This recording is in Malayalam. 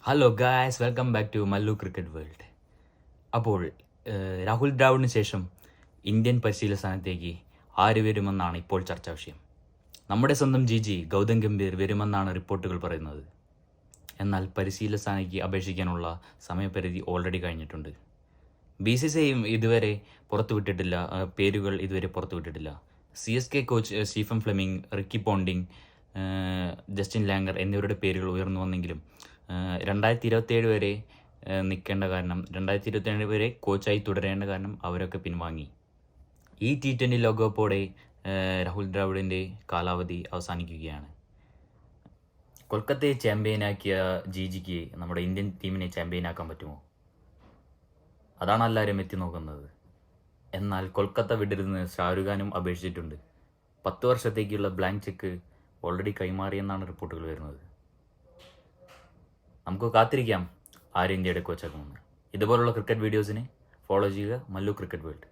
Hello guys, welcome back to Mallu cricket world. അപ്പോൾ രാഹുൽ ദ്രാവിഡിന് ശേഷം ഇന്ത്യൻ പരിശീലന സ്ഥാനത്തേക്ക് ആര് വരുമെന്നാണ് ഇപ്പോൾ ചർച്ചാ വിഷയം. നമ്മുടെ സ്വന്തം ജി ഗൗതം ഗംഭീർ വരുമെന്നാണ് റിപ്പോർട്ടുകൾ പറയുന്നത്. എന്നാൽ പരിശീലന സ്ഥാനത്തേക്ക് അപേക്ഷിക്കാനുള്ള സമയപരിധി ഓൾറെഡി കഴിഞ്ഞിട്ടുണ്ട്. BCCI ഇതുവരെ പുറത്തുവിട്ടിട്ടില്ല, പേരുകൾ ഇതുവരെ പുറത്തുവിട്ടിട്ടില്ല. CSK coach Stephen Fleming, Ricky Ponting, Justin Langer എന്നിവരുടെ പേരുകൾ ഉയർന്നു വന്നെങ്കിലും 2027 വരെ നിൽക്കേണ്ട കാരണം, 2027 വരെ കോച്ചായി തുടരേണ്ട കാരണം അവരൊക്കെ പിൻവാങ്ങി. ഈ T20 ലോകകപ്പോടെ രാഹുൽ ദ്രാവിഡിൻ്റെ കാലാവധി അവസാനിക്കുകയാണ്. കൊൽക്കത്തയെ ചാമ്പ്യനാക്കിയ ജിക്ക് നമ്മുടെ ഇന്ത്യൻ ടീമിനെ ചാമ്പ്യനാക്കാൻ പറ്റുമോ? അതാണ് എല്ലാവരും എത്തി നോക്കുന്നത്. എന്നാൽ കൊൽക്കത്ത വിടരുന്ന് ഷാരൂഖ് ഖാനും അപേക്ഷിച്ചിട്ടുണ്ട്. 10 വർഷത്തേക്കുള്ള ബ്ലാങ്ക് ചെക്ക് ഓൾറെഡി കൈമാറിയെന്നാണ് റിപ്പോർട്ടുകൾ വരുന്നത്. നമുക്ക് കാത്തിരിക്കാം ആര് ഇന്ത്യയുടെ കോച്ചാക്കുമെന്ന്. ഇതുപോലുള്ള ക്രിക്കറ്റ് വീഡിയോസിന് ഫോളോ ചെയ്യുക മല്ലു ക്രിക്കറ്റ് വേൾഡ്.